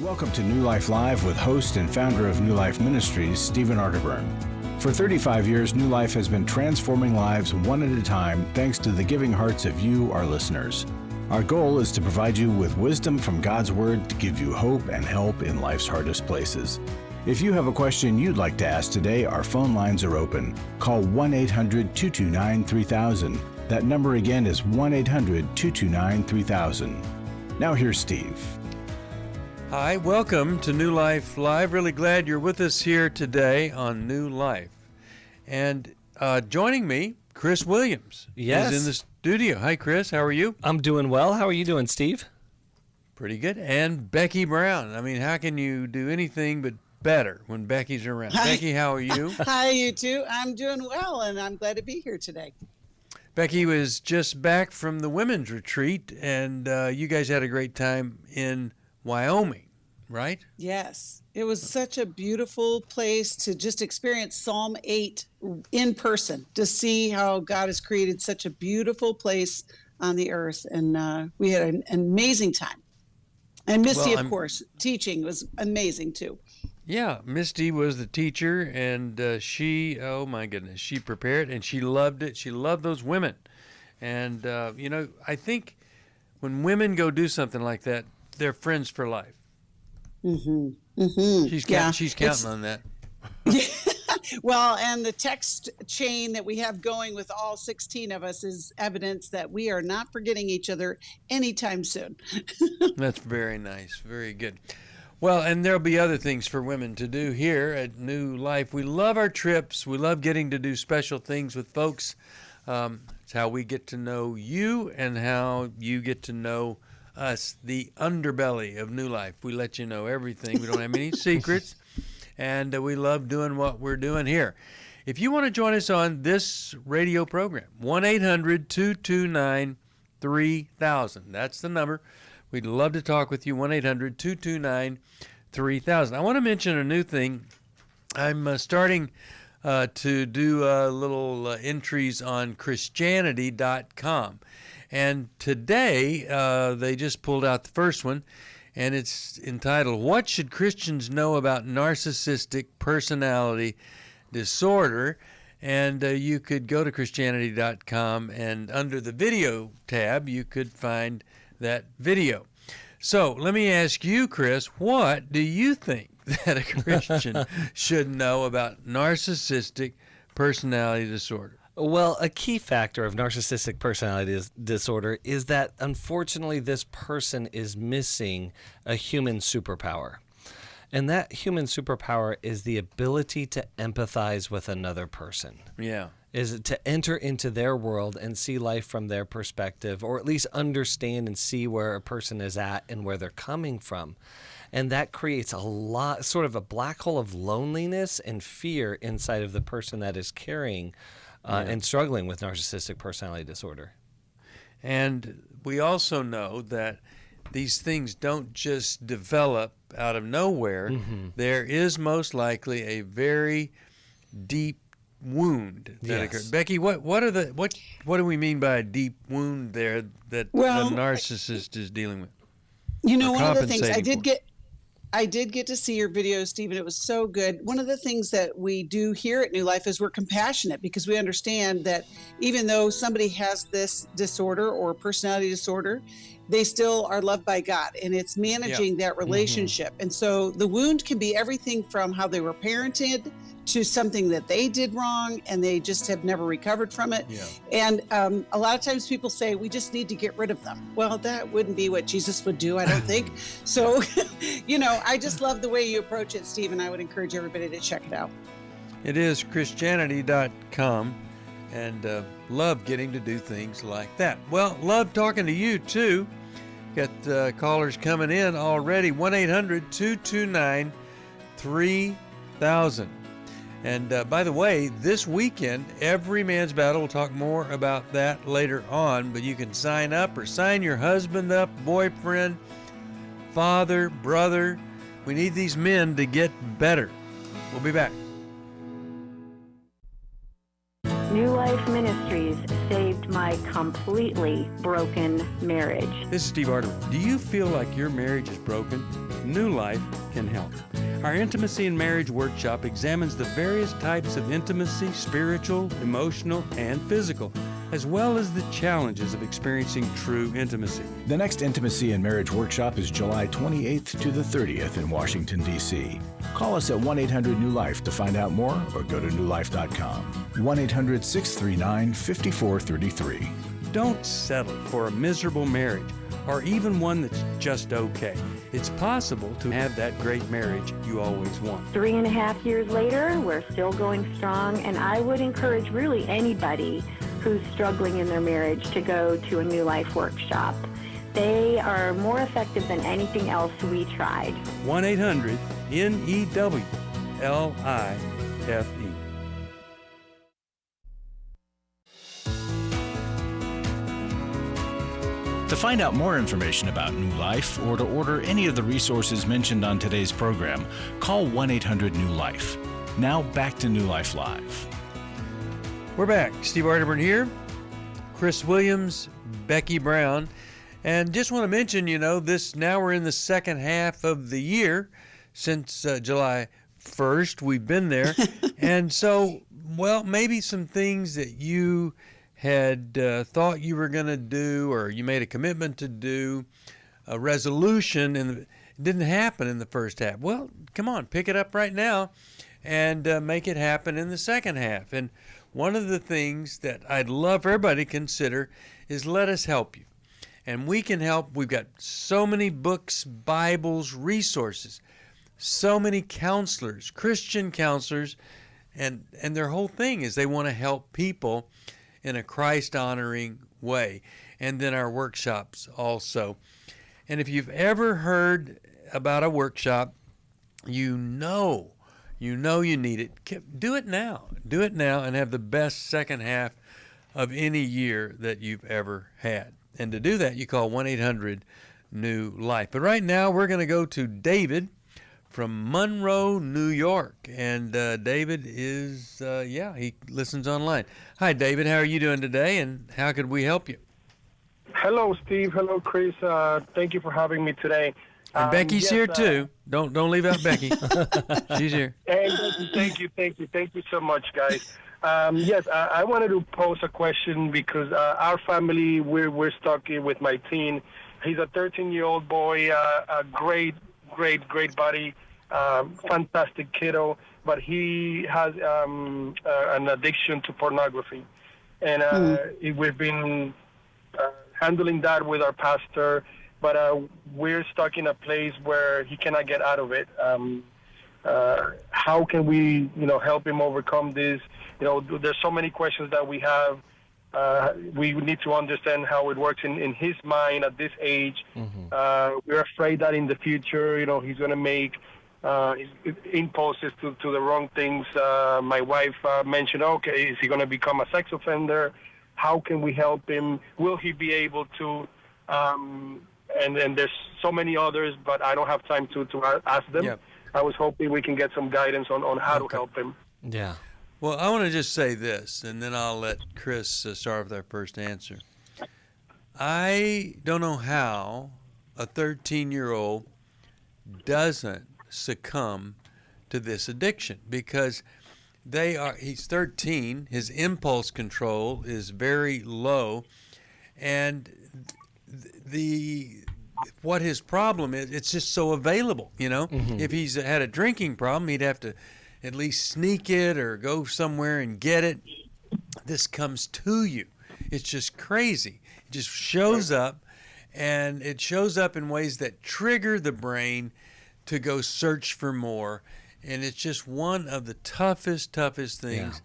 Welcome to New Life Live with host and founder of New Life Ministries, Stephen Arterburn. For 35 years, New Life has been transforming lives one at a time thanks to the giving hearts of you, our listeners. Our goal is to provide you with wisdom from God's Word to give you hope and help in life's hardest places. If you have a question you'd like to ask today, our phone lines are open. Call 1-800-229-3000. That number again is 1-800-229-3000. Now here's Steve. Hi, welcome to New Life Live. Really glad you're with us here today on New Life. And joining me, Chris Williams is in the studio. Hi, Chris. How are you? I'm doing well. How are you doing, Steve? Pretty good. And Becky Brown. I mean, how can you do anything but better when Becky's around? Hi. Becky, how are you? Hi, you two. I'm doing well, and I'm glad to be here today. Becky was just back from the women's retreat, and you guys had a great time in Wyoming, right? Yes. It was such a beautiful place to just experience Psalm 8 in person, to see how God has created such a beautiful place on the earth. And we had an amazing time. And Misty, of course, teaching was amazing too. Yeah, Misty was the teacher, and she, oh my goodness, she prepared, and she loved it. She loved those women. And, I think when women go do something like that, they're friends for life. Mm-hmm. Mm-hmm. She's counting on that. Well, and the text chain that we have going with all 16 of us is evidence that we are not forgetting each other anytime soon. That's very nice. Very good. Well, and there'll be other things for women to do here at New Life. We love our trips. We love getting to do special things with folks. It's how we get to know you and how you get to know us, the underbelly of New Life. We let you know everything. We don't have any secrets, and we love doing what we're doing here. If you want to join us on this radio program, 1-800-229-3000. That's the number. We'd love to talk with you, 1-800-229-3000. I want to mention a new thing. I'm starting to do little entries on Christianity.com. And today, they just pulled out the first one, and it's entitled, What Should Christians Know About Narcissistic Personality Disorder? And you could go to Christianity.com, and under the video tab, you could find that video. So let me ask you, Chris, what do you think that a Christian should know about narcissistic personality disorder? Well, a key factor of narcissistic personality disorder is that, unfortunately, this person is missing a human superpower. And that human superpower is the ability to empathize with another person. Yeah. Is to enter into their world and see life from their perspective, or at least understand and see where a person is at and where they're coming from. And that creates sort of a black hole of loneliness and fear inside of the person that is carrying and struggling with narcissistic personality disorder. And we also know that these things don't just develop out of nowhere. Mm-hmm. There is most likely a very deep wound that occurs. Becky, what do we mean by a deep wound there that a narcissist is dealing with? You know, one of the things I did get to see your video, Stephen. It was so good. One of the things that we do here at New Life is we're compassionate, because we understand that even though somebody has this disorder or personality disorder, they still are loved by God, and it's managing that relationship. Mm-hmm. And so the wound can be everything from how they were parented to something that they did wrong and they just have never recovered from it. Yeah. And a lot of times people say, we just need to get rid of them. Well, that wouldn't be what Jesus would do, I don't think. So, I just love the way you approach it, Steve, and I would encourage everybody to check it out. It is Christianity.com, and love getting to do things like that. Well, love talking to you, too. Got callers coming in already, 1-800-229-3000. And by the way, this weekend, Every Man's Battle, we'll talk more about that later on, but you can sign up or sign your husband up, boyfriend, father, brother. We need these men to get better. We'll be back. New Life Ministries saved my completely broken marriage. This is Steve Arterburn. Do you feel like your marriage is broken? New Life can help. Our Intimacy and Marriage Workshop examines the various types of intimacy, spiritual, emotional, and physical, as well as the challenges of experiencing true intimacy. The next Intimacy and Marriage Workshop is July 28th to the 30th in Washington, D.C. Call us at 1-800-NEW-LIFE to find out more or go to newlife.com. 1-800-639-5433. Don't settle for a miserable marriage or even one that's just okay. It's possible to have that great marriage you always want. 3.5 years later, we're still going strong, and I would encourage really anybody who's struggling in their marriage to go to a New Life workshop. They are more effective than anything else we tried. 1-800-NEWLIFE. To find out more information about New Life or to order any of the resources mentioned on today's program, call 1-800-NEW-LIFE. Now back to New Life Live. We're back. Steve Arterburn here. Chris Williams, Becky Brown. And just want to mention, now we're in the second half of the year. Since July 1st, we've been there. And so, maybe some things that you had thought you were going to do, or you made a commitment to do, a resolution, and it didn't happen in the first half. Well, come on, pick it up right now and make it happen in the second half. And one of the things that I'd love for everybody to consider is let us help you. And we can help. We've got so many books, Bibles, resources, so many counselors, Christian counselors, and their whole thing is they want to help people in a Christ-honoring way. And then our workshops also. And if you've ever heard about a workshop, you know you need it. Do it now. Do it now and have the best second half of any year that you've ever had. And to do that, you call 1-800-NEW-LIFE. But right now, we're going to go to David from Monroe, New York. And David is, he listens online. Hi, David. How are you doing today, and how could we help you? Hello, Steve. Hello, Chris. Thank you for having me today. And Becky's here, too. Don't leave out Becky. She's here. And thank you so much, guys. I wanted to pose a question because our family, we're stuck with my teen. He's a 13-year-old boy, a great buddy, fantastic kiddo, but he has an addiction to pornography. And we've been handling that with our pastor, but we're stuck in a place where he cannot get out of it. How can we, help him overcome this? There's so many questions that we have. We need to understand how it works in his mind at this age. Mm-hmm. We're afraid that in the future, he's going to make impulses to the wrong things. My wife mentioned, okay, is he going to become a sex offender? How can we help him? Will he be able to? And there's so many others, but I don't have time to ask them. Yep. I was hoping we can get some guidance on how to help him. Yeah. Well, I want to just say this, and then I'll let Chris start with our first answer. I don't know how a 13-year-old doesn't succumb to this addiction, because he's 13, his impulse control is very low, and what his problem is, it's just so available, Mm-hmm. If he's had a drinking problem, he'd have to at least sneak it or go somewhere and get it. This comes to you. It's just crazy. It just shows up, and it shows up in ways that trigger the brain to go search for more. And it's just one of the toughest things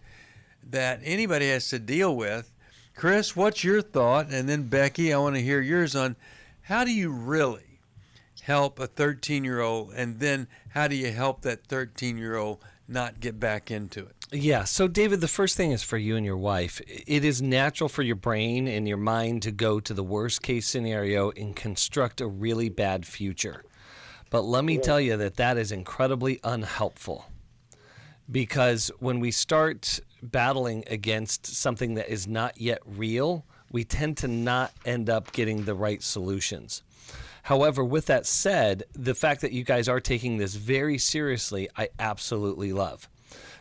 that anybody has to deal with. Chris, what's your thought? And then Becky, I want to hear yours on how do you really help a 13-year-old, and then how do you help that 13-year-old not get back into it? Yeah. So, David, the first thing is for you and your wife. It is natural for your brain and your mind to go to the worst case scenario and construct a really bad future. But let me tell you that is incredibly unhelpful, because when we start battling against something that is not yet real, we tend to not end up getting the right solutions. However, with that said, the fact that you guys are taking this very seriously, I absolutely love.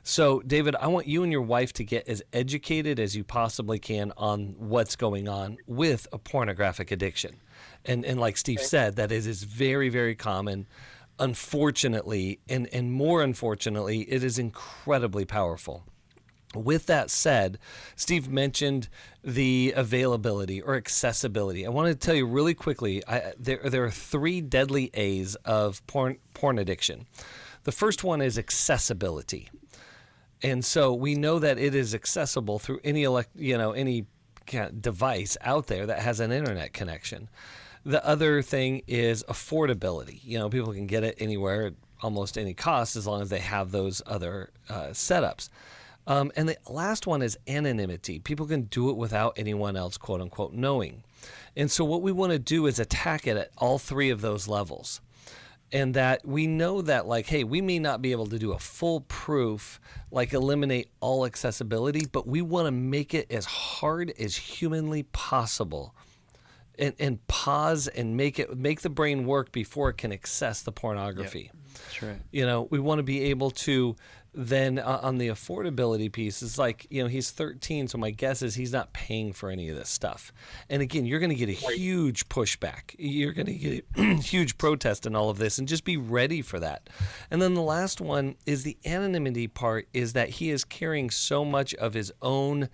So, David, I want you and your wife to get as educated as you possibly can on what's going on with a pornographic addiction. And like Steve said, that is very, very common. Unfortunately, and more unfortunately, it is incredibly powerful. With that said, Steve mentioned the availability or accessibility. I want to tell you really quickly, there are 3 deadly A's of porn addiction. The first one is accessibility. And so we know that it is accessible through any device out there that has an internet connection. The other thing is affordability. People can get it anywhere at almost any cost as long as they have those other setups. And the last one is anonymity. People can do it without anyone else, quote unquote, knowing. And so what we want to do is attack it at all 3 of those levels. And that we know that, like, hey, we may not be able to do a foolproof, like eliminate all accessibility, but we want to make it as hard as humanly possible and pause and make the brain work before it can access the pornography. Yep. That's right. We want to be able to then on the affordability piece, it's like, he's 13, so my guess is he's not paying for any of this stuff. And again, you're going to get a huge pushback. You're going to get a huge protest in all of this, and just be ready for that. And then the last one is the anonymity part, is that he is carrying so much of his own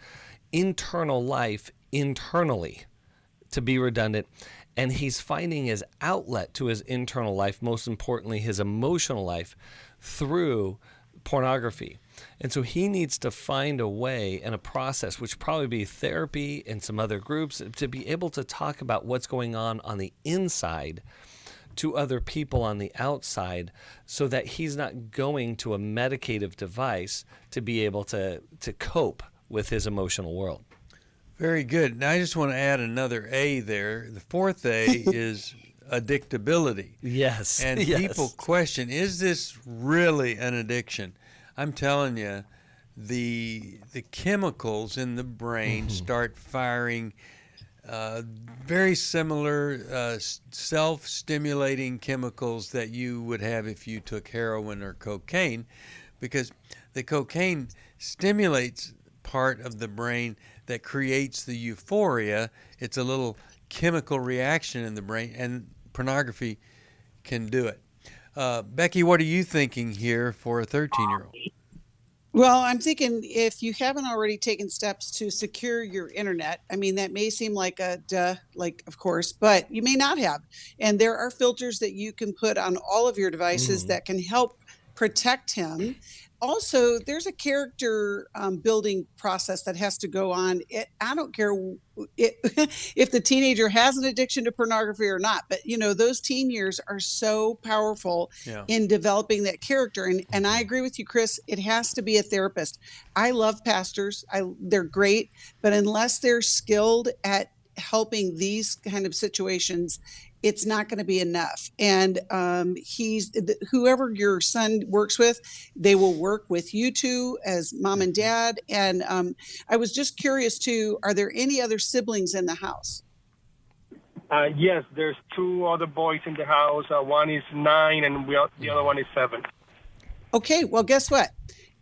internal life internally, to be redundant, and he's finding his outlet to his internal life, most importantly, his emotional life, through pornography. And so he needs to find a way and a process, which probably be therapy and some other groups, to be able to talk about what's going on the inside to other people on the outside, so that he's not going to a medicative device to be able to cope with his emotional world. Very good. Now I just want to add another A there. The 4th A is addictability. Yes. And people question, is this really an addiction? I'm telling you, the chemicals in the brain start firing very similar self-stimulating chemicals that you would have if you took heroin or cocaine, because the cocaine stimulates part of the brain that creates the euphoria. It's a little chemical reaction in the brain, and pornography can do it. Becky, what are you thinking here for a 13-year-old? Well, I'm thinking, if you haven't already taken steps to secure your internet, I mean, that may seem like a duh, of course, but you may not have. And there are filters that you can put on all of your devices that can help protect him. Also, there's a character building process that has to go on. I don't care if the teenager has an addiction to pornography or not, but those teen years are so powerful in developing that character. And I agree with you, Chris. It has to be a therapist. I love pastors. They're great, but unless they're skilled at helping these kind of situations, it's not going to be enough. And whoever your son works with, they will work with you two as mom and dad. And I was just curious too, are there any other siblings in the house? Yes, there's 2 other boys in the house. One is 9 and the other one is 7. Okay, well, guess what?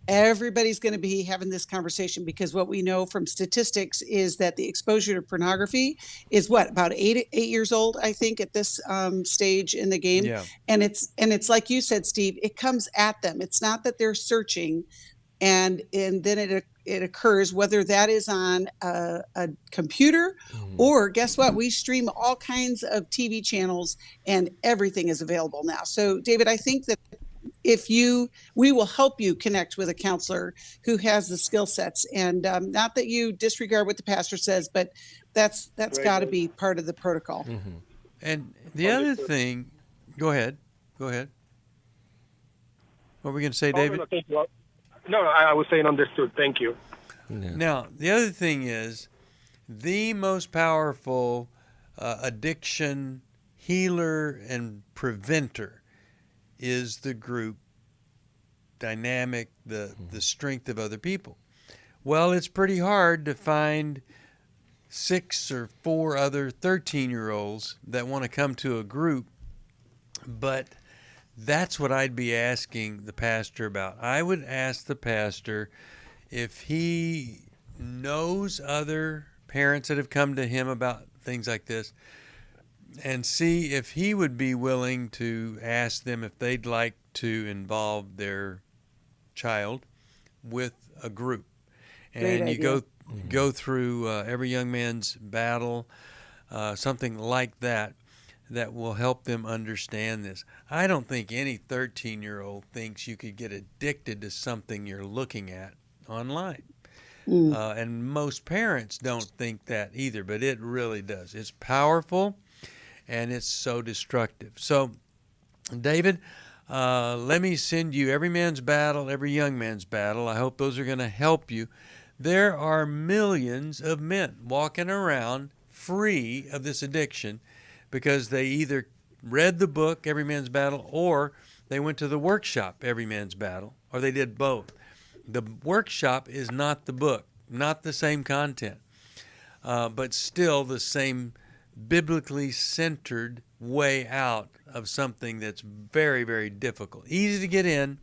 Everybody's going to be having this conversation, because what we know from statistics is that the exposure to pornography is about 8 years old, I think, at this stage in the game. Yeah. And it's like you said, Steve, it comes at them. It's not that they're searching, and then it occurs, whether that is on a computer or, guess what? We stream all kinds of TV channels, and everything is available now. So, David, I think that we will help you connect with a counselor who has the skill sets, and not that you disregard what the pastor says, but that's got to be part of the protocol. And the other thing, go ahead. What were we going to say, David? No, I was saying understood. Thank you. Yeah. Now, the other thing is, the most powerful addiction healer and preventer is the group dynamic, the strength of other people. Well, it's pretty hard to find 6 or 4 other 13-year-olds that want to come to a group, but that's what I'd be asking the pastor about. I would ask the pastor if he knows other parents that have come to him about things like this, and see if he would be willing to ask them if they'd like to involve their child with a group. And you go through Every Young Man's Battle, something like that will help them understand this. I don't think any 13-year-old thinks you could get addicted to something you're looking at online. And most parents don't think that either, but it really does. It's powerful, and it's so destructive. So, David, let me send you Every Man's Battle, Every Young Man's Battle. I hope those are going to help you. There are millions of men walking around free of this addiction because they either read the book, Every Man's Battle, or they went to the workshop, Every Man's Battle, or they did both. The workshop is not the book, not the same content, but still the same biblically centered way out of something that's very, very difficult. Easy to get in,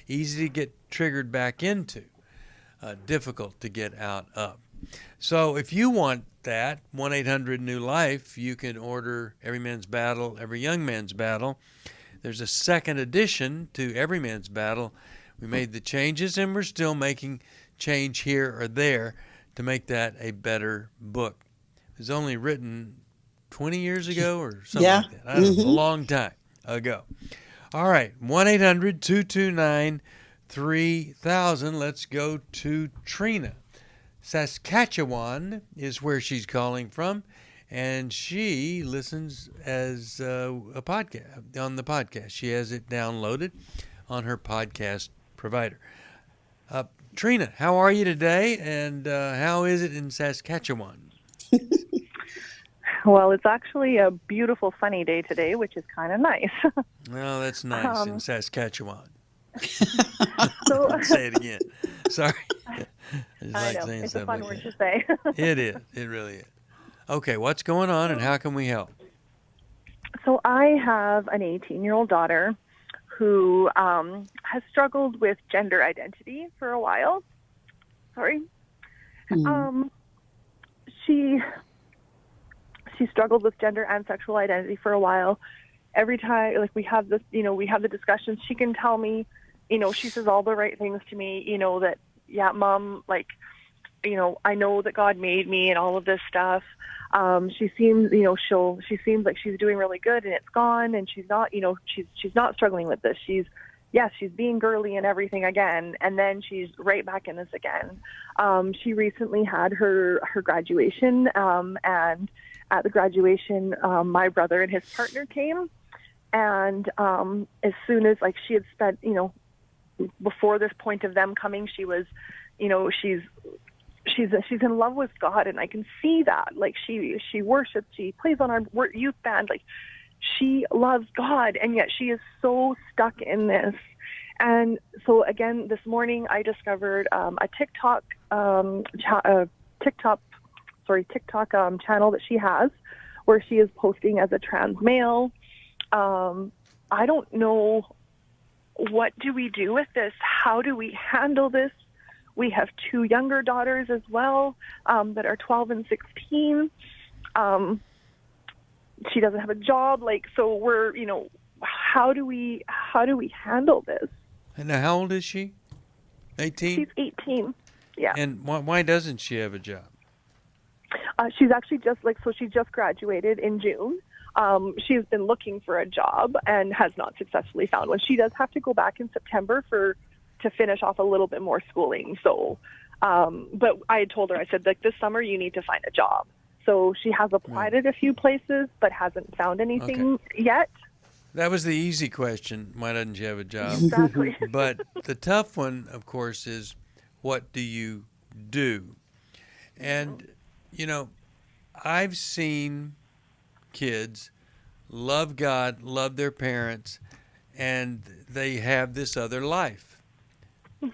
easy to get triggered back into, difficult to get out of. So if you want that, 1-800-NEW-LIFE, you can order Every Man's Battle, Every Young Man's Battle. There's a second edition to Every Man's Battle. We made the changes, and we're still making change here or there to make that a better book. It was only written 20 years ago or something like that. I don't know, a long time ago. All right, 1-800-229-3000. Let's go to Trina. Saskatchewan is where she's calling from, and she listens as a podcast on the podcast. She has it downloaded on her podcast provider. Trina, how are you today, and how is it in Saskatchewan? Well, it's actually a beautiful, sunny day today, which is kind of nice. Well, that's nice in Saskatchewan. So, say it again. Sorry. I know. It's a fun word to say. It is. It really is. Okay, what's going on, and how can we help? So I have an 18-year-old daughter who has struggled with gender identity for a while. She struggled with gender and sexual identity for a while. Every time, like, we have this, we have the discussions, she can tell me, she says all the right things to me, that, yeah, Mom, like, I know that God made me and all of this stuff. She seems, she seems like she's doing really good, and it's gone, and she's not, she's not struggling with this. She's being girly and everything again, and then she's right back in this again. She recently had her graduation, and at the graduation, my brother and his partner came, and as soon as, like, she had spent, before this point of them coming, she was, she's in love with God, and I can see that. Like, she worships, she plays on our youth band, like, she loves God, and yet she is so stuck in this. And so again, this morning I discovered a TikTok channel that she has, where she is posting as a trans male. I don't know, what do we do with this? How do we handle this? We have 2 younger daughters as well, that are 12 and 16. She doesn't have a job, like, so we're, how do we handle this? And now, how old is she? 18? She's 18. Yeah. And why doesn't she have a job? She's actually she just graduated in June. She's been looking for a job and has not successfully found one. She does have to go back in September to finish off a little bit more schooling. So, but I had told her, I said, like, this summer you need to find a job. So she has applied at a few places, but hasn't found anything yet. That was the easy question. Why doesn't she have a job? Exactly. But the tough one, of course, is what do you do? And, I've seen kids love God, love their parents, and they have this other life,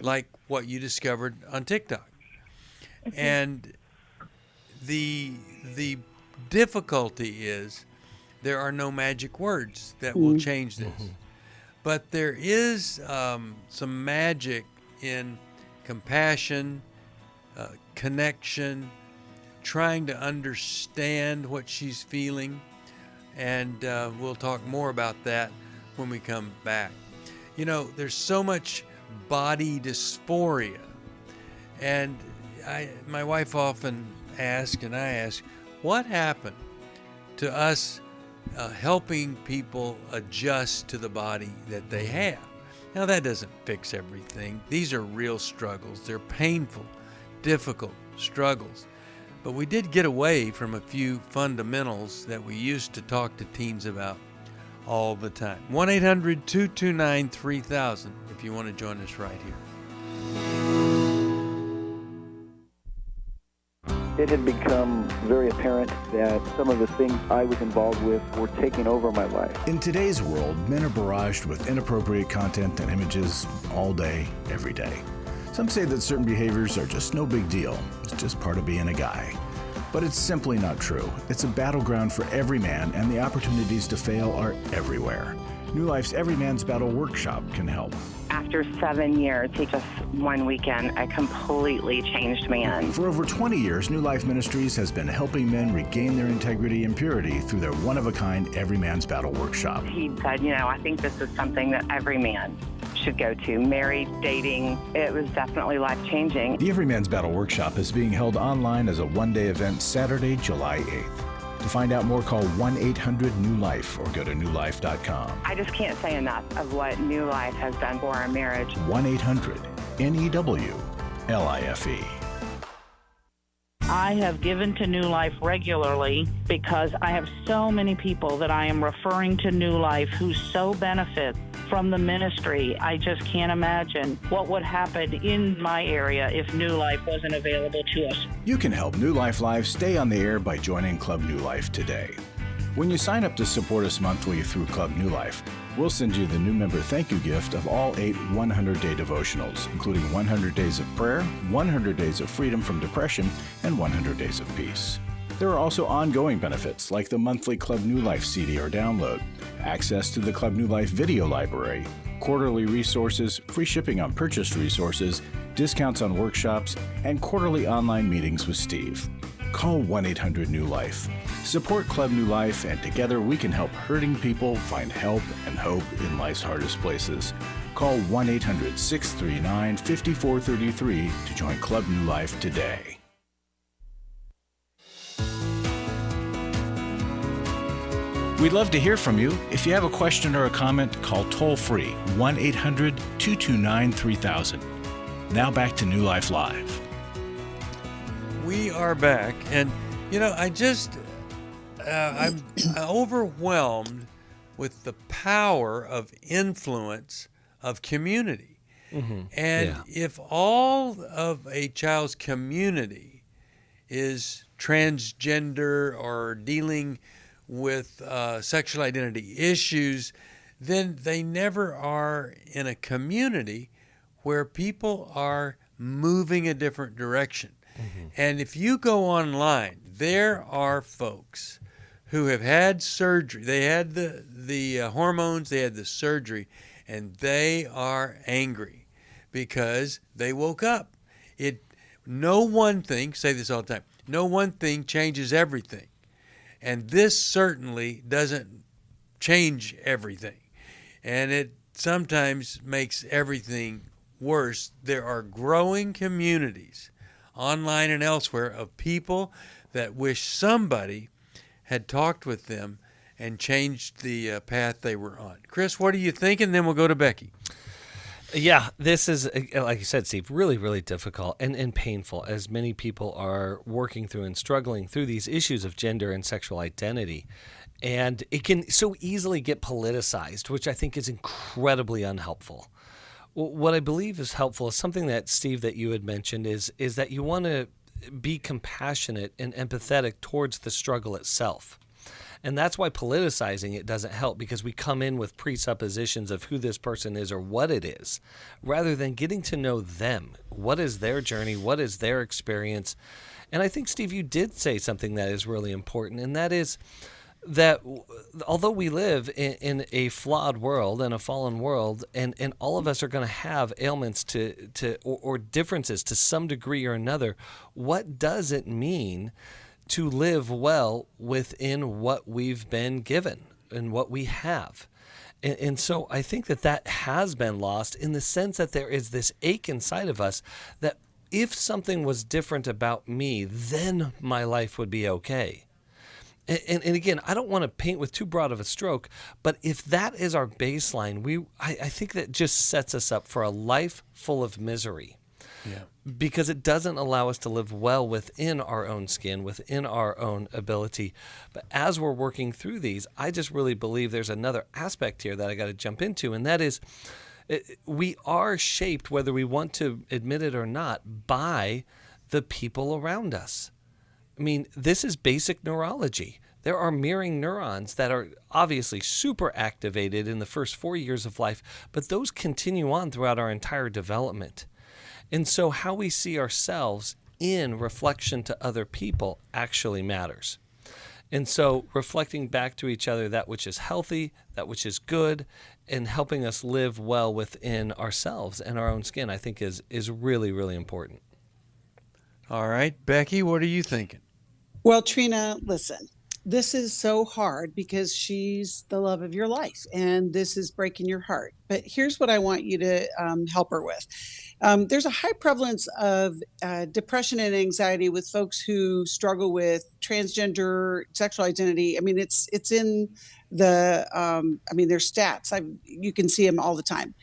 like what you discovered on TikTok. And the difficulty is there are no magic words that will change this. But there is some magic in compassion, connection, trying to understand what she's feeling, and we'll talk more about that when we come back. You know, there's so much body dysphoria, and my wife often asks, and I ask, what happened to us helping people adjust to the body that they have? Now, that doesn't fix everything. These are real struggles. They're painful, difficult struggles. But we did get away from a few fundamentals that we used to talk to teens about all the time. 1-800-229-3000 if you want to join us right here. It had become very apparent that some of the things I was involved with were taking over my life. In today's world, men are barraged with inappropriate content and images all day, every day. Some say that certain behaviors are just no big deal. It's just part of being a guy. But it's simply not true. It's a battleground for every man, and the opportunities to fail are everywhere. New Life's Every Man's Battle Workshop can help. After 7 years, just one weekend, a completely changed man. For over 20 years, New Life Ministries has been helping men regain their integrity and purity through their one-of-a-kind Every Man's Battle Workshop. He said, I think this is something that every man should go to. Married, dating, it was definitely life-changing. The Every Man's Battle Workshop is being held online as a one-day event Saturday, July 8th. To find out more, call 1-800-NEW-LIFE or go to newlife.com. I just can't say enough of what New Life has done for our marriage. 1-800-NEW-LIFE. I have given to New Life regularly because I have so many people that I am referring to New Life who so benefit from the ministry. I just can't imagine what would happen in my area if New Life wasn't available to us. You can help New Life Live stay on the air by joining Club New Life today. When you sign up to support us monthly through Club New Life, we'll send you the new member thank you gift of all 8 100-day devotionals, including 100 Days of Prayer, 100 Days of Freedom from Depression, and 100 Days of Peace. There are also ongoing benefits like the monthly Club New Life CD or download, access to the Club New Life video library, quarterly resources, free shipping on purchased resources, discounts on workshops, and quarterly online meetings with Steve. Call 1-800-NEW-LIFE. Support Club New Life, and together we can help hurting people find help and hope in life's hardest places. Call 1-800-639-5433 to join Club New Life today. We'd love to hear from you. If you have a question or a comment, call toll-free 1-800-229-3000. Now back to New Life Live. We are back, and I'm overwhelmed with the power of influence of community. If all of a child's community is transgender or dealing with sexual identity issues, then they never are in a community where people are moving a different direction. And if you go online, there are folks who have had surgery. They had the hormones, they had the surgery, and they are angry because they woke up. No one thing, say this all the time, no one thing changes everything. And this certainly doesn't change everything. And it sometimes makes everything worse. There are growing communities, online and elsewhere, of people that wish somebody had talked with them and changed the path they were on. Chris, what do you think? And then we'll go to Becky. Yeah, this is, like you said, Steve, really, really difficult and painful as many people are working through and struggling through these issues of gender and sexual identity. And it can so easily get politicized, which I think is incredibly unhelpful. What I believe is helpful is something that, Steve, that you had mentioned is that you want to be compassionate and empathetic towards the struggle itself. And that's why politicizing it doesn't help, because we come in with presuppositions of who this person is or what it is, rather than getting to know them. What is their journey? What is their experience? And I think, Steve, you did say something that is really important, and that is that although we live in a flawed world and a fallen world, and all of us are going to have ailments or differences to some degree or another, what does it mean to live well within what we've been given and what we have? And so I think that has been lost, in the sense that there is this ache inside of us that if something was different about me, then my life would be okay. And again, I don't want to paint with too broad of a stroke, but if that is our baseline, I think that just sets us up for a life full of misery. Yeah. Because it doesn't allow us to live well within our own skin, within our own ability. But as we're working through these, I just really believe there's another aspect here that I got to jump into, and that is we are shaped, whether we want to admit it or not, by the people around us. I mean, this is basic neurology. There are mirroring neurons that are obviously super activated in the first 4 years of life, but those continue on throughout our entire development. And so how we see ourselves in reflection to other people actually matters. And so reflecting back to each other that which is healthy, that which is good, and helping us live well within ourselves and our own skin, I think is really, really important. All right, Becky, what are you thinking? Well, Trina, listen, this is so hard because she's the love of your life, and this is breaking your heart. But here's what I want you to help her with. There's a high prevalence of depression and anxiety with folks who struggle with transgender sexual identity. I mean, it's in the, there's stats. You can see them all the time.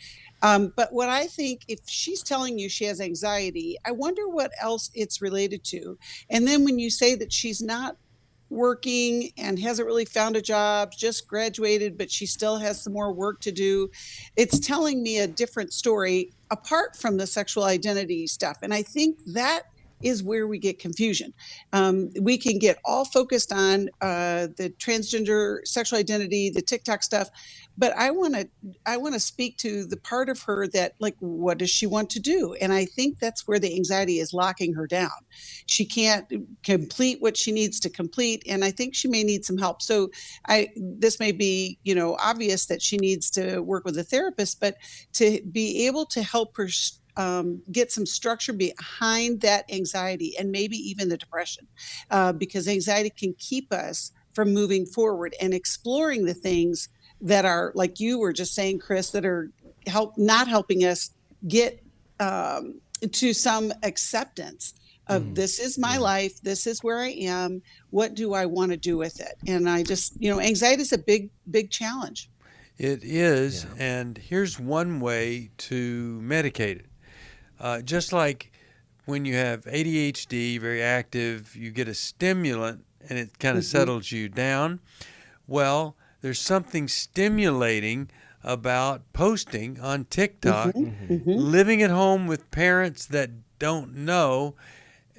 But what I think, if she's telling you she has anxiety, I wonder what else it's related to. And then when you say that she's not working and hasn't really found a job, just graduated, but she still has some more work to do, it's telling me a different story apart from the sexual identity stuff. And I think that is where we get confusion. We can get all focused on the transgender sexual identity, the TikTok stuff, but I want to speak to the part of her that, like, what does she want to do? And I think that's where the anxiety is locking her down. She can't complete what she needs to complete, and I think she may need some help. So this may be, obvious that she needs to work with a therapist, but to be able to help her get some structure behind that anxiety and maybe even the depression, because anxiety can keep us from moving forward and exploring the things that are, like you were just saying, Chris, that are not helping us get to some acceptance of this is my life, this is where I am, what do I want to do with it? And I just, anxiety is a big, big challenge. It is, yeah. And here's one way to medicate it. Just like when you have ADHD, very active, you get a stimulant and it kind of settles you down. Well, there's something stimulating about posting on TikTok, living at home with parents that don't know.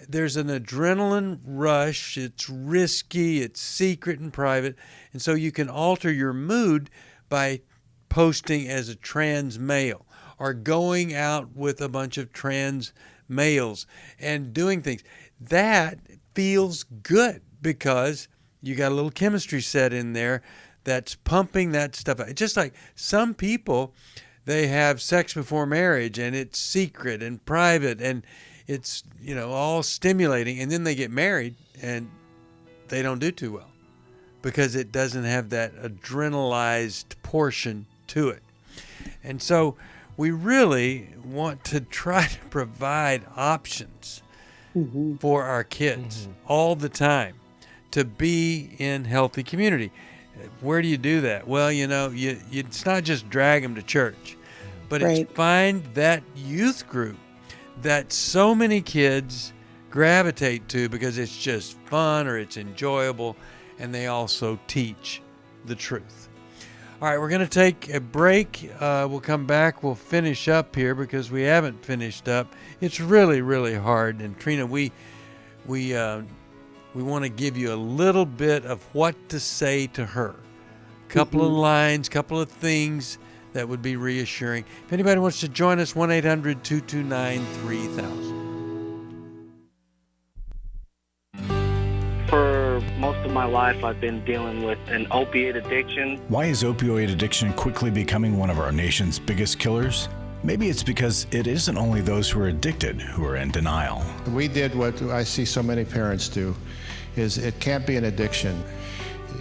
There's an adrenaline rush. It's risky. It's secret and private. And so you can alter your mood by posting as a trans male or going out with a bunch of trans males and doing things. That feels good because you got a little chemistry set in there that's pumping that stuff out. Just like some people, they have sex before marriage and it's secret and private and it's, all stimulating, and then they get married and they don't do too well because it doesn't have that adrenalized portion to it. And so we really want to try to provide options for our kids all the time to be in healthy community. Where do you do that? Well, it's not just drag them to church, but it's find that youth group that so many kids gravitate to because it's just fun or it's enjoyable, and they also teach the truth. All right, we're going to take a break. We'll come back. We'll finish up here because we haven't finished up. It's really, really hard. And Trina, we we want to give you a little bit of what to say to her. A couple of lines, couple of things that would be reassuring. If anybody wants to join us, 1-800-229-3000. For most of my life, I've been dealing with an opiate addiction. Why is opioid addiction quickly becoming one of our nation's biggest killers? Maybe it's because it isn't only those who are addicted who are in denial. We did what I see so many parents do, is it can't be an addiction.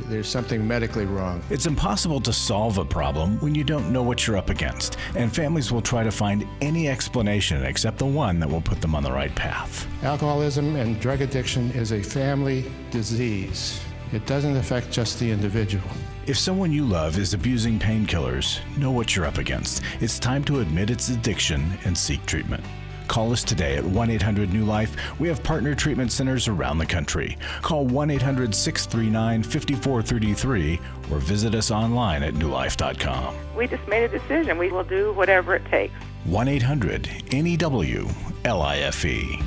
There's something medically wrong. It's impossible to solve a problem when you don't know what you're up against, and families will try to find any explanation except the one that will put them on the right path. Alcoholism and drug addiction is a family disease. It doesn't affect just the individual. If someone you love is abusing painkillers, know what you're up against. It's time to admit its addiction and seek treatment. Call us today at 1-800-NEW-LIFE. We have partner treatment centers around the country. Call 1-800-639-5433 or visit us online at newlife.com. We just made a decision. We will do whatever it takes. 1-800-NEW-LIFE.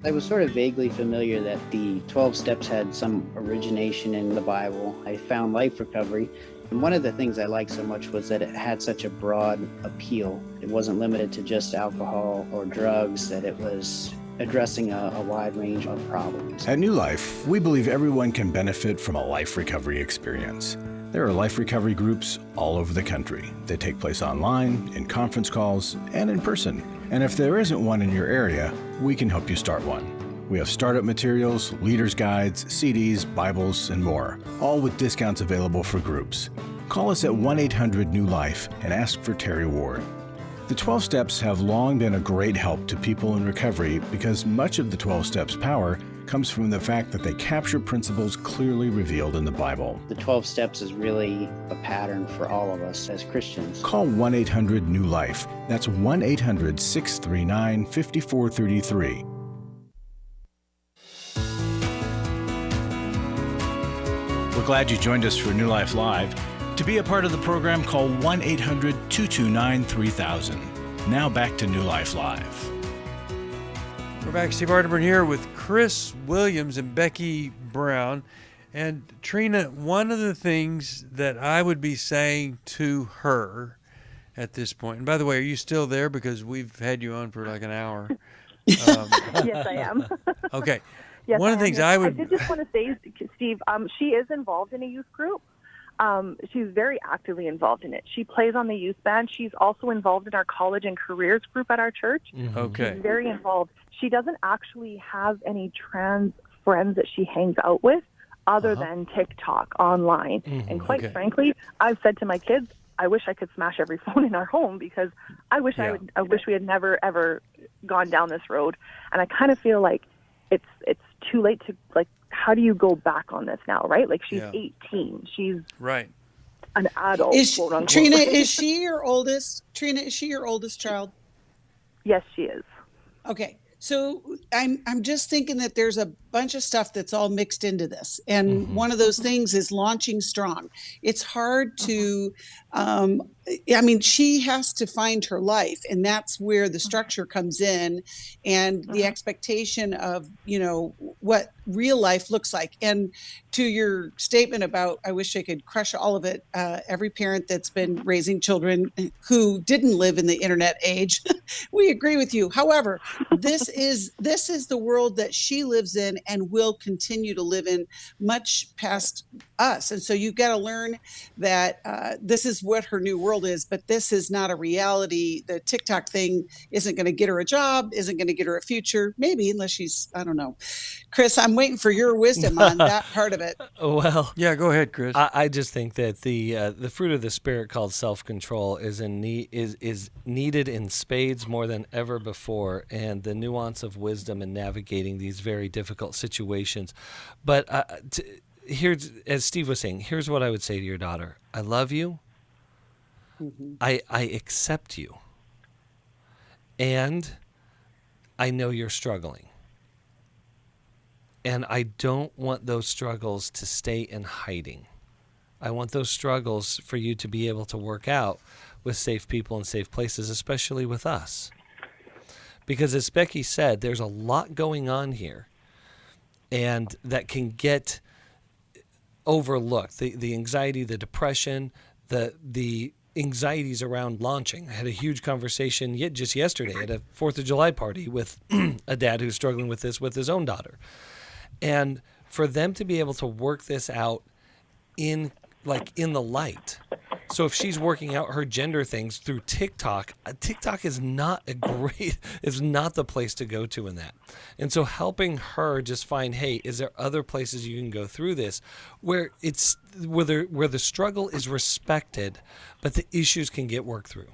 I was sort of vaguely familiar that the 12 steps had some origination in the Bible. I found Life Recovery. And one of the things I liked so much was that it had such a broad appeal. It wasn't limited to just alcohol or drugs, that it was addressing a wide range of problems. At New Life, we believe everyone can benefit from a life recovery experience. There are life recovery groups all over the country. They take place online, in conference calls, and in person. And if there isn't one in your area, we can help you start one. We have startup materials, leaders' guides, CDs, Bibles, and more, all with discounts available for groups. Call us at 1-800-NEW-LIFE and ask for Terry Ward. The 12 Steps have long been a great help to people in recovery because much of the 12 Steps' power comes from the fact that they capture principles clearly revealed in the Bible. The 12 Steps is really a pattern for all of us as Christians. Call 1-800-NEW-LIFE. That's 1-800-639-5433. We're glad you joined us for New Life Live. To be a part of the program, call 1-800-229-3000. Now back to New Life Live. We're back. Steve Arterburn here with Chris Williams and Becky Brown. And Trina, one of the things that I would be saying to her at this point, and by the way, are you still there? Because we've had you on for like an hour. Yes, I am. Okay. Yes, one of the things I did just want to say, Steve, she is involved in a youth group. She's very actively involved in it. She plays on the youth band. She's also involved in our college and careers group at our church. Mm-hmm. Okay. She's very involved. She doesn't actually have any trans friends that she hangs out with other than TikTok online. Mm-hmm. And quite frankly, I've said to my kids, I wish I could smash every phone in our home because I wish we had never ever gone down this road. And I kind of feel like it's too late to, like, how do you go back on this now, right? Like, she's 18. She's right. An adult, quote unquote. Trina, is she your oldest? Trina, is she your oldest child? Yes, she is. Okay. So I'm just thinking that there's a bunch of stuff that's all mixed into this. And one of those things is launching strong. It's hard to, she has to find her life, and that's where the structure comes in and the expectation of, what real life looks like. And to your statement about, I wish I could crush all of it. Every parent that's been raising children who didn't live in the internet age, we agree with you. However, this is the world that she lives in and will continue to live in much past us. And so you've got to learn that this is what her new world is, but this is not a reality. The TikTok thing isn't going to get her a job, isn't going to get her a future, maybe, unless she's, I don't know. Chris, I'm waiting for your wisdom on that part of it. Well, yeah, go ahead, Chris. I just think that the fruit of the Spirit called self-control is needed in spades more than ever before, and the nuance of wisdom in navigating these very difficult situations. But here's, as Steve was saying, here's what I would say to your daughter. I love you. Mm-hmm. I accept you. And I know you're struggling. And I don't want those struggles to stay in hiding. I want those struggles for you to be able to work out with safe people and safe places, especially with us. Because as Becky said, there's a lot going on here. and that can get overlooked. The anxiety, the depression, the anxieties around launching. I had a huge conversation just yesterday at a 4th of July party with a dad who's struggling with this with his own daughter. And for them to be able to work this out in the light. So if she's working out her gender things through TikTok is not is not the place to go to in that. And so helping her just find, hey, is there other places you can go through this where the struggle is respected, but the issues can get worked through.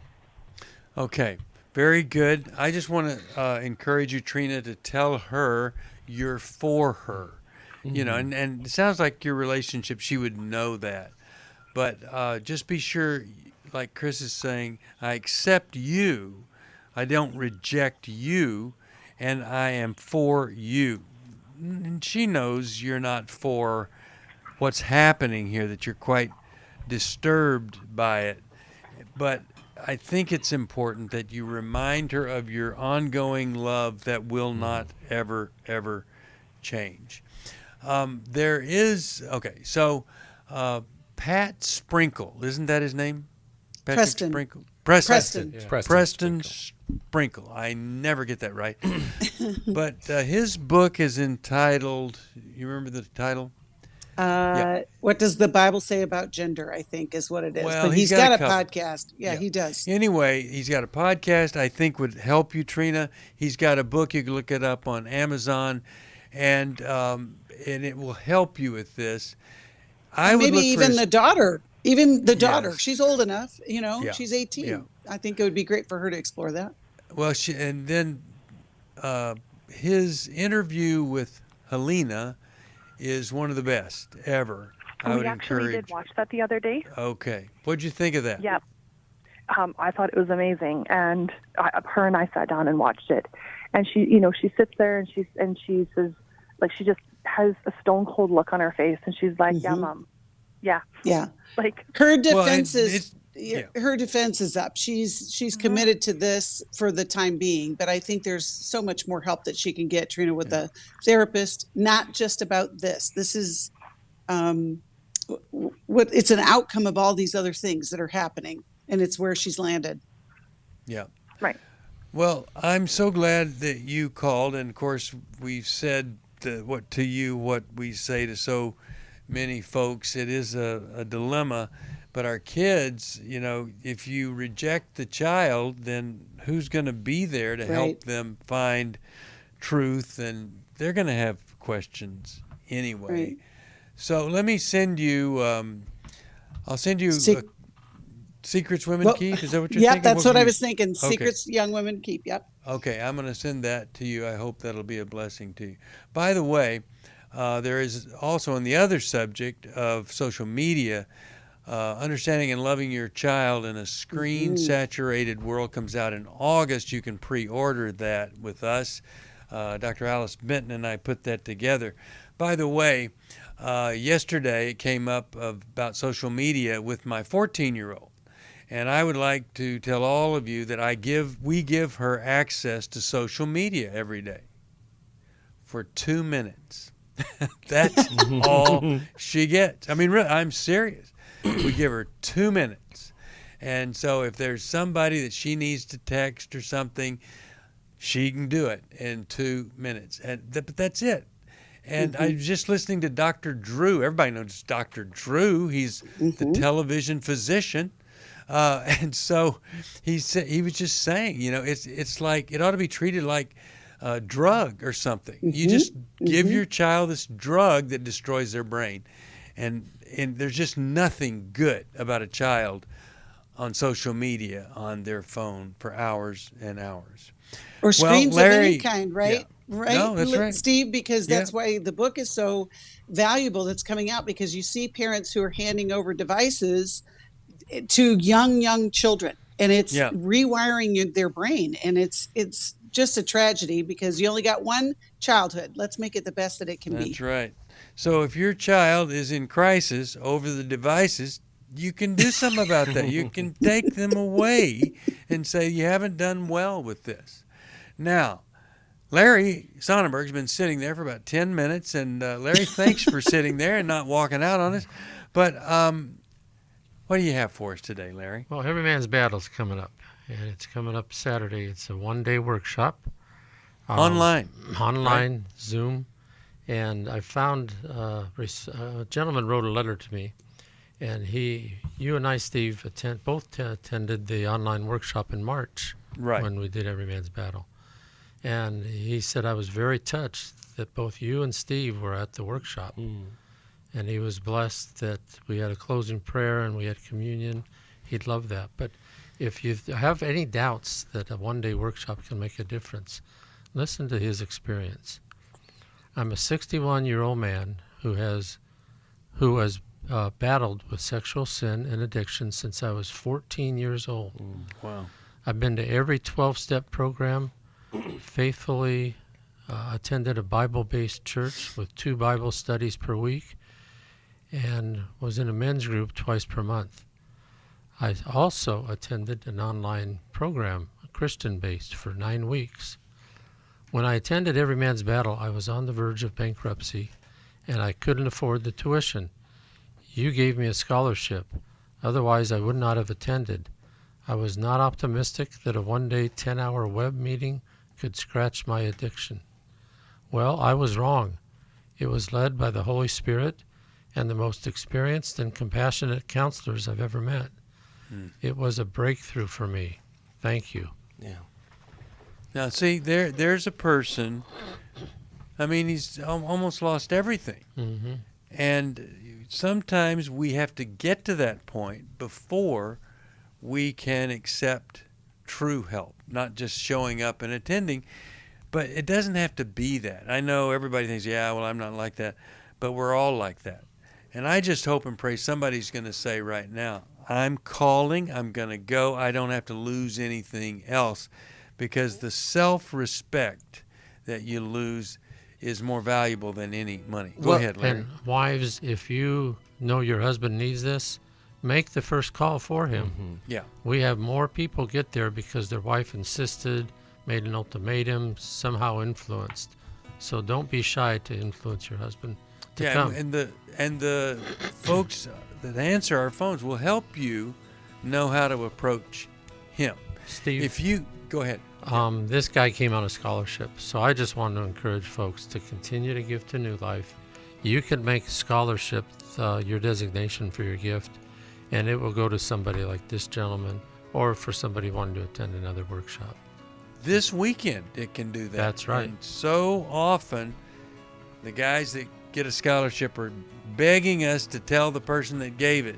Okay, very good. I just want to encourage you, Trina, to tell her you're for her. You know, and it sounds like your relationship, she would know that. But just be sure, like Chris is saying, I accept you, I don't reject you, and I am for you. And she knows you're not for what's happening here, that you're quite disturbed by it. But I think it's important that you remind her of your ongoing love that will not ever, ever change. Pat Sprinkle, isn't that his name? Preston. Sprinkle. Preston. Yeah. Preston Sprinkle. I never get that right. But his book is entitled, you remember the title? What does the Bible say about gender, I think is what it is. Well, but he's got a podcast. Yeah, he does. Anyway, he's got a podcast I think would help you, Trina. He's got a book. You can look it up on Amazon, and it will help you with this. Maybe even the daughter. Yes. She's old enough, she's 18. Yeah. I think it would be great for her to explore that. Well, his interview with Helena is one of the best ever. We actually did watch that the other day. Okay. What'd you think of that? Yep. I thought it was amazing, and her and I sat down and watched it. And she sits there and she says, like, she just has a stone cold look on her face, and she's like, "Yeah, Mom, yeah." Like her defense her defense is up. She's committed to this for the time being, but I think there's so much more help that she can get, Trina, with a therapist. Not just about this. This is it's an outcome of all these other things that are happening, and it's where she's landed. Yeah. Right. Well, I'm so glad that you called, and of course we've said what we say to so many folks. It is a dilemma, but our kids, if you reject the child, then who's going to be there to help them find truth? And they're going to have questions anyway. Right. So let me send you, I'll send you Secrets Women Keep. Is that what you're thinking? Yep, that's what I was thinking. Secrets Young Women Keep. Yep. Okay, I'm going to send that to you. I hope that'll be a blessing to you. By the way, there is also on the other subject of social media, Understanding and Loving Your Child in a Screen-Saturated World comes out in August. You can pre-order that with us. Dr. Alice Benton and I put that together. By the way, yesterday it came up about social media with my 14-year-old. And I would like to tell all of you that we give her access to social media every day for 2 minutes. That's all she gets. I mean, really, I'm serious. We give her 2 minutes. And so if there's somebody that she needs to text or something, she can do it in 2 minutes. But that's it. And I was just listening to Dr. Drew. Everybody knows Dr. Drew. He's the television physician. And so he was just saying, it's like it ought to be treated like a drug or something. You just give your child this drug that destroys their brain. And there's just nothing good about a child on social media, on their phone for hours and hours. Or screens of any kind, right? Yeah. Right? No, that's right. Steve, because that's why the book is so valuable that's coming out, because you see parents who are handing over devices to young children, and it's rewiring their brain, and it's just a tragedy because you only got one childhood. Let's make it the best that it can be. That's right. So if your child is in crisis over the devices, you can do something about that. You can take them away and say you haven't done well with this. Now, Larry Sonnenberg's been sitting there for about 10 minutes, and Larry, thanks for sitting there and not walking out on us. But what do you have for us today, Larry? Well, Every Man's Battle's coming up, and it's coming up Saturday. It's a one-day workshop. Online, right? Zoom. And I found a gentleman wrote a letter to me, and you and I, Steve, both attended the online workshop in March, right, when we did Every Man's Battle. And he said, I was very touched that both you and Steve were at the workshop. And he was blessed that we had a closing prayer and we had communion. He'd love that. But if you have any doubts that a one-day workshop can make a difference, listen to his experience. I'm a 61-year-old man who has battled with sexual sin and addiction since I was 14 years old. Wow. I've been to every 12-step program, faithfully attended a Bible-based church with 2 Bible studies per week, and was in a men's group twice per month. I also attended an online program, Christian-based, for 9 weeks. When I attended Every Man's Battle, I was on the verge of bankruptcy, and I couldn't afford the tuition. You gave me a scholarship. Otherwise, I would not have attended. I was not optimistic that a one-day 10-hour web meeting could scratch my addiction. Well, I was wrong. It was led by the Holy Spirit and the most experienced and compassionate counselors I've ever met. It was a breakthrough for me. Thank you. Yeah. Now, see, there's a person, I mean, he's almost lost everything. Mm-hmm. And sometimes we have to get to that point before we can accept true help, not just showing up and attending. But it doesn't have to be that. I know everybody thinks, yeah, well, I'm not like that. But we're all like that. And I just hope and pray somebody's going to say right now, I'm calling, I'm going to go, I don't have to lose anything else. Because the self-respect that you lose is more valuable than any money. Go ahead, Larry. And wives, if you know your husband needs this, make the first call for him. Mm-hmm. Yeah. We have more people get there because their wife insisted, made an ultimatum, somehow influenced. So don't be shy to influence your husband to come. And the folks that answer our phones will help you know how to approach him. Steve, if you go ahead. This guy came on a scholarship, so I just want to encourage folks to continue to give to New Life. You can make scholarship your designation for your gift, and it will go to somebody like this gentleman, or for somebody wanting to attend another workshop. This weekend it can do that. That's right. And so often the guys that get a scholarship are begging us to tell the person that gave it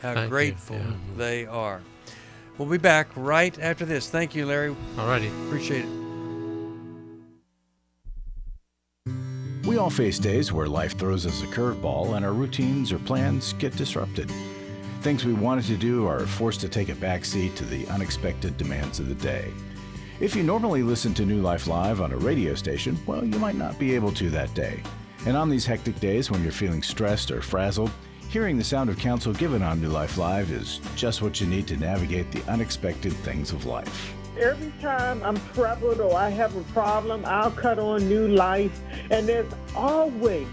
how grateful they are. We'll be back right after this. Thank you, Larry. All righty. Appreciate it. We all face days where life throws us a curveball and our routines or plans get disrupted. Things we wanted to do are forced to take a backseat to the unexpected demands of the day. If you normally listen to New Life Live on a radio station, well, you might not be able to that day. And on these hectic days when you're feeling stressed or frazzled, hearing the sound of counsel given on New Life Live is just what you need to navigate the unexpected things of life. Every time I'm troubled or I have a problem, I'll cut on New Life, and there's always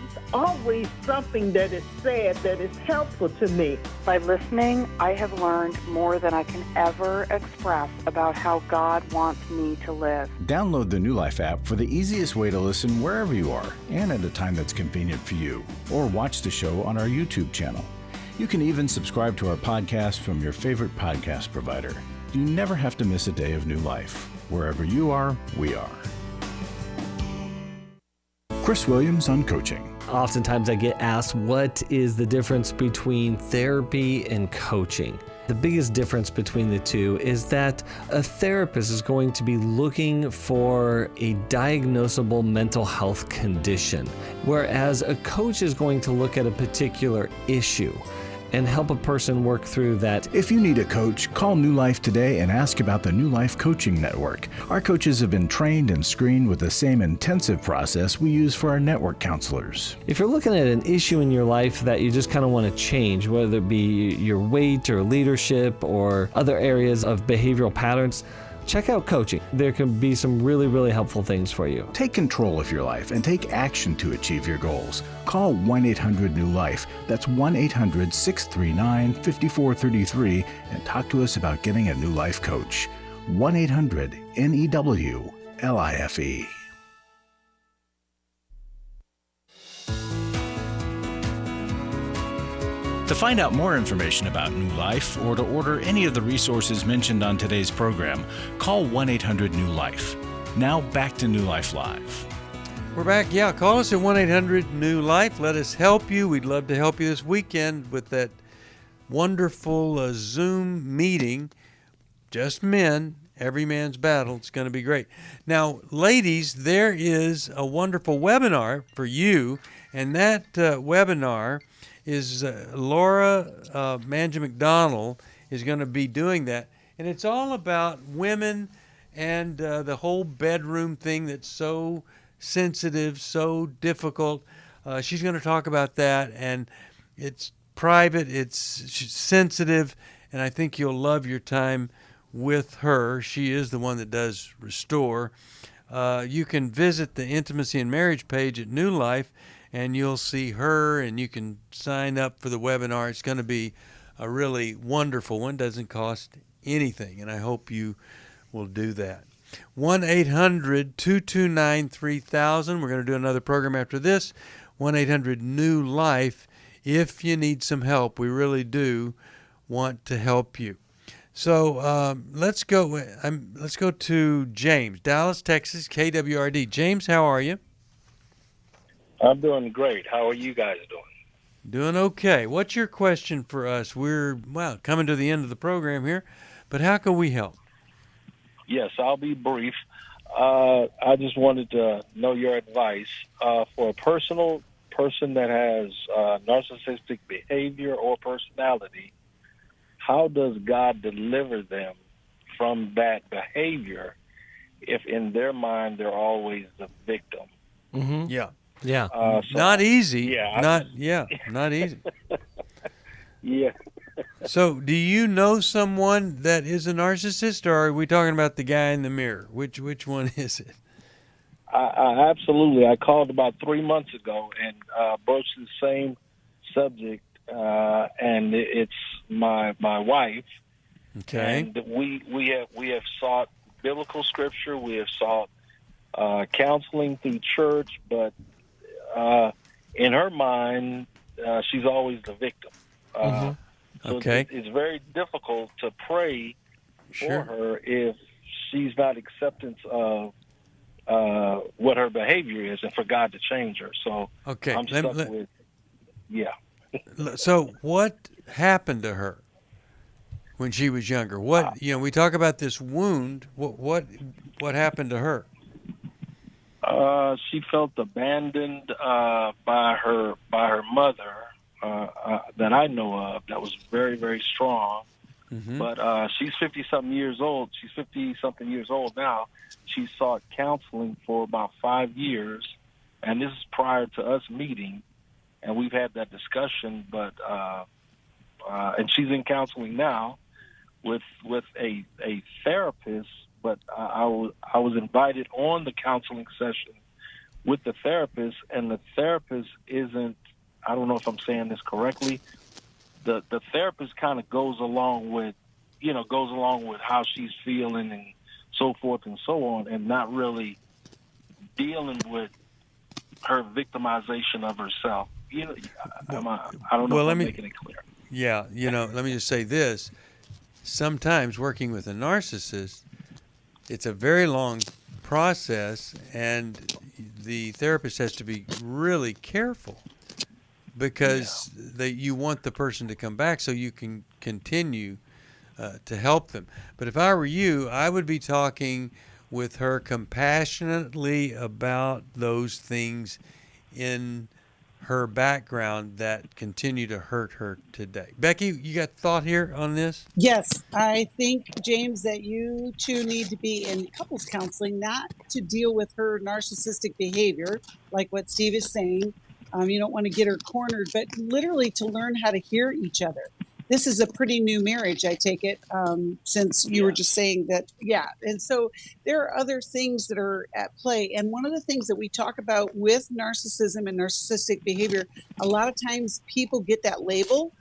something that is said that is helpful to me. By listening, I have learned more than I can ever express about how God wants me to live. Download the New Life app for the easiest way to listen wherever you are and at a time that's convenient for you, or watch the show on our YouTube channel. You can even subscribe to our podcast from your favorite podcast provider. You never have to miss a day of New Life. Wherever you are, we are. Chris Williams on coaching. Oftentimes I get asked, what is the difference between therapy and coaching? The biggest difference between the two is that a therapist is going to be looking for a diagnosable mental health condition, whereas a coach is going to look at a particular issue and help a person work through that. If you need a coach, call New Life today and ask about the New Life Coaching Network. Our coaches have been trained and screened with the same intensive process we use for our network counselors. If you're looking at an issue in your life that you just kind of want to change, whether it be your weight or leadership or other areas of behavioral patterns, check out coaching. There can be some really, really helpful things for you. Take control of your life and take action to achieve your goals. Call 1-800-NEW-LIFE. That's 1-800-639-5433 and talk to us about getting a New Life coach. 1-800-NEW-LIFE. To find out more information about New Life or to order any of the resources mentioned on today's program, call 1-800-NEW-LIFE. Now back to New Life Live. We're back. Yeah, call us at 1-800-NEW-LIFE. Let us help you. We'd love to help you this weekend with that wonderful Zoom meeting. Just men, every man's battle. It's going to be great. Now, ladies, there is a wonderful webinar for you, and that webinar is Laura Manja McDonald is going to be doing that. And it's all about women and the whole bedroom thing that's so sensitive, so difficult. She's going to talk about that, and it's private, it's sensitive, and I think you'll love your time with her. She is the one that does Restore. You can visit the Intimacy and Marriage page at New Life, and you'll see her, and you can sign up for the webinar. It's going to be a really wonderful one. Doesn't cost anything, and I hope you will do that. 1-800-229-3000. We're going to do another program after this. 1-800-NEW-LIFE. If you need some help, we really do want to help you. So let's go to James, Dallas, Texas, KWRD. James, how are you? I'm doing great. How are you guys doing? Doing okay. What's your question for us? We're, coming to the end of the program here, but how can we help? Yes, I'll be brief. I just wanted to know your advice for a person that has narcissistic behavior or personality. How does God deliver them from that behavior if in their mind they're always the victim? Mm-hmm. Yeah. Yeah. So, not easy. Yeah. Not easy. Yeah. So, do you know someone that is a narcissist, or are we talking about the guy in the mirror? Which one is it? I absolutely. I called about 3 months ago and broached the same subject, and it's my wife. Okay. And we have sought biblical scripture. We have sought counseling through church, but in her mind, she's always the victim. Mm-hmm. So okay. It's very difficult to pray for her if she's not acceptance of what her behavior is, and for God to change her. So okay. I'm stuck with, yeah. So what happened to her when she was younger? What we talk about this wound. What happened to her? She felt abandoned by her mother that I know of. That was very, very strong. Mm-hmm. But she's 50-something years old. She's 50-something years old now. She sought counseling for about 5 years, and this is prior to us meeting. And we've had that discussion, but and she's in counseling now with a therapist. But I was invited on the counseling session with the therapist, and the therapist isn't. I don't know if I'm saying this correctly. The therapist kind of goes along with how she's feeling and so forth and so on, and not really dealing with her victimization of herself. I don't know if I'm making it clear. Yeah, let me just say this. Sometimes working with a narcissist, it's a very long process, and the therapist has to be really careful because you want the person to come back so you can continue to help them. But if I were you, I would be talking with her compassionately about those things in her background that continue to hurt her today. Becky, you got thought here on this? Yes, I think, James, that you two need to be in couples counseling, not to deal with her narcissistic behavior, like what Steve is saying. You don't want to get her cornered, but literally to learn how to hear each other. this is a pretty new marriage, I take it, since you were just saying that, And so there are other things that are at play. And one of the things that we talk about with narcissism and narcissistic behavior, a lot of times people get that label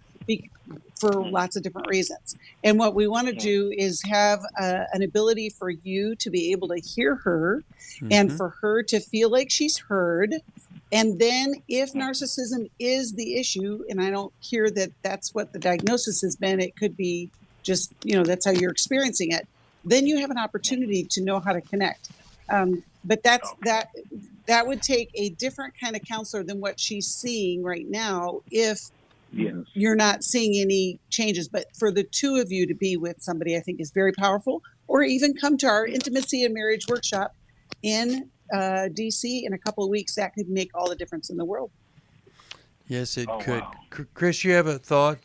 for lots of different reasons. And what we want to do is have an ability for you to be able to hear her and for her to feel like she's heard. And then if narcissism is the issue, and I don't hear that that's what the diagnosis has been, it could be just, that's how you're experiencing it, then you have an opportunity to know how to connect. But that would take a different kind of counselor than what she's seeing right now if you're not seeing any changes. But for the two of you to be with somebody, I think is very powerful. Or even come to our intimacy and marriage workshop in DC in a couple of weeks. That could make all the difference in the world. Yes, it could. Wow. Chris, you have a thought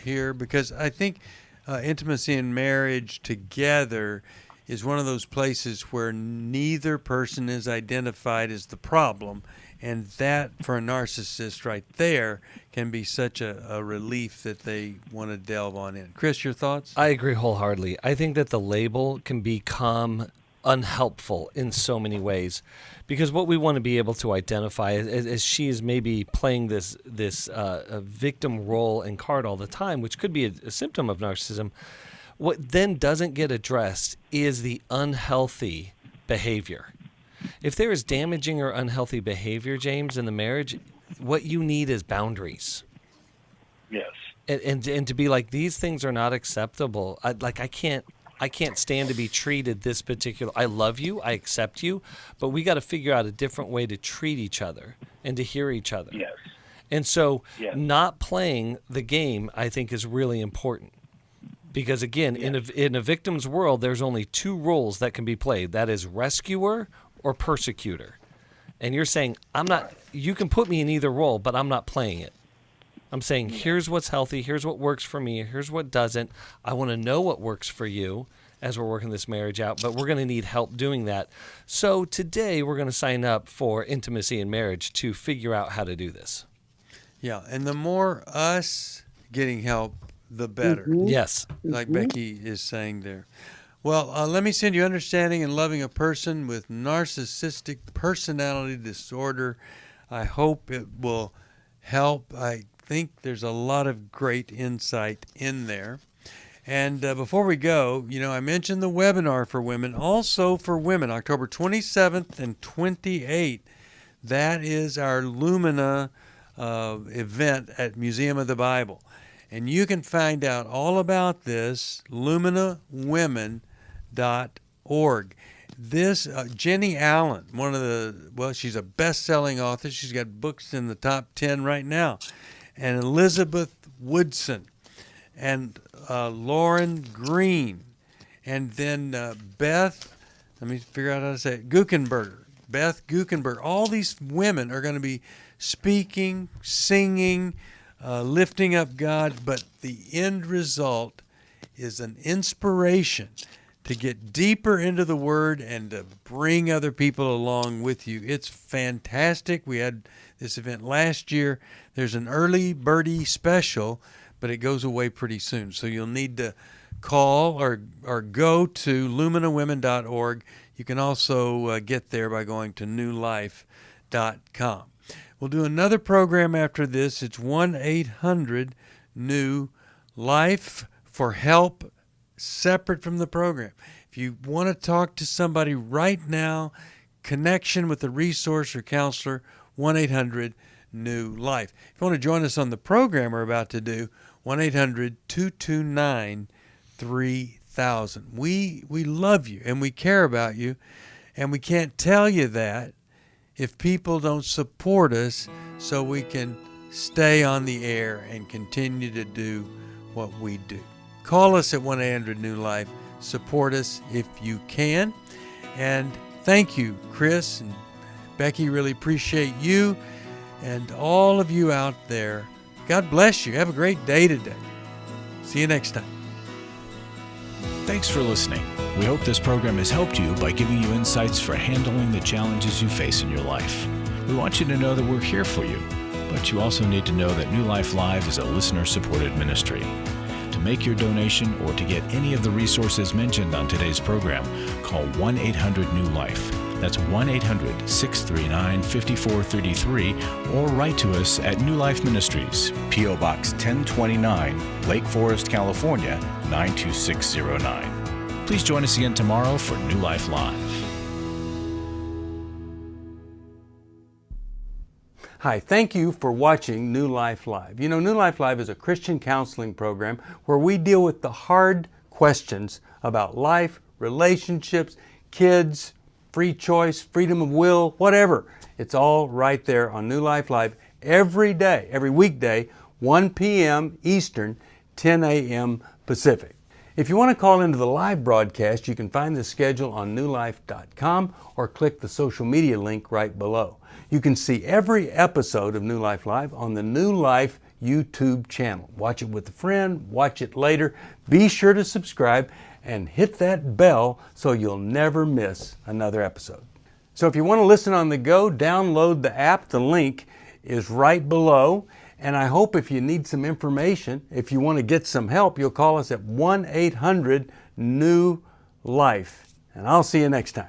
here? Because I think intimacy and marriage together is one of those places where neither person is identified as the problem. And that, for a narcissist right there, can be such a relief that they want to delve on in. Chris, your thoughts? I agree wholeheartedly. I think that the label can become unhelpful in so many ways, because what we want to be able to identify as she is maybe playing this victim role and card all the time, which could be a symptom of narcissism. What then doesn't get addressed is the unhealthy behavior. If there is damaging or unhealthy behavior, James, in the marriage, what you need is boundaries. Yes. And to be like, these things are not acceptable. I can't stand to be treated this particular. I love you, I accept you, but we got to figure out a different way to treat each other and to hear each other. Yes. And so not playing the game, I think, is really important. Because again, in a victim's world, there's only two roles that can be played. That is rescuer or persecutor. And you're saying, you can put me in either role, but I'm not playing it. I'm saying, here's what's healthy, here's what works for me, here's what doesn't. I want to know what works for you as we're working this marriage out, but we're going to need help doing that. So today we're going to sign up for Intimacy and Marriage to figure out how to do this. Yeah, and the more us getting help, the better. Yes. Like Becky is saying there. Well, let me send you Understanding and Loving a Person with Narcissistic Personality Disorder. I hope it will help. I think there's a lot of great insight in there. And before we go, I mentioned the webinar for women, also for women, October 27th and 28th. That is our Lumina event at Museum of the Bible. And you can find out all about this, luminawomen.org. This, Jenny Allen, she's a best-selling author. She's got books in the top 10 right now. And Elizabeth Woodson and Lauren Green. And then Beth, let me figure out how to say it, Guckenberger. Beth Guckenberger. All these women are going to be speaking, singing, lifting up God, but the end result is an inspiration to get deeper into the Word and to bring other people along with you. It's fantastic. We had this event last year. There's an early birdie special, but it goes away pretty soon. So you'll need to call or go to luminawomen.org. You can also get there by going to newlife.com. We'll do another program after this. It's 1-800-NEW-LIFE for help separate from the program. If you want to talk to somebody right now, connection with a resource or counselor, 1-800-NEW-LIFE. If you want to join us on the program we're about to do, 1-800-229-3000. We love you and we care about you, and we can't tell you that if people don't support us so we can stay on the air and continue to do what we do. Call us at 1-800-NEW-LIFE. Support us if you can. And thank you, Chris and Becky. Really appreciate you and all of you out there. God bless you. Have a great day today. See you next time. Thanks for listening. We hope this program has helped you by giving you insights for handling the challenges you face in your life. We want you to know that we're here for you, but you also need to know that New Life Live is a listener-supported ministry. make your donation or to get any of the resources mentioned on today's program, call 1-800-NEW-LIFE. That's 1-800-639-5433, or write to us at New Life Ministries, P.O. Box 1029, Lake Forest, California, 92609. Please join us again tomorrow for New Life Live. Hi, thank you for watching New Life Live. You know, New Life Live is a Christian counseling program where we deal with the hard questions about life, relationships, kids, free choice, freedom of will, whatever. It's all right there on New Life Live every day, every weekday, 1 p.m. Eastern, 10 a.m. Pacific. If you want to call into the live broadcast, you can find the schedule on newlife.com or click the social media link right below. You can see every episode of New Life Live on the New Life YouTube channel. Watch it with a friend, watch it later. Be sure to subscribe and hit that bell so you'll never miss another episode. So if you want to listen on the go, download the app. The link is right below. And I hope if you need some information, if you want to get some help, you'll call us at 1-800-NEW-LIFE. And I'll see you next time.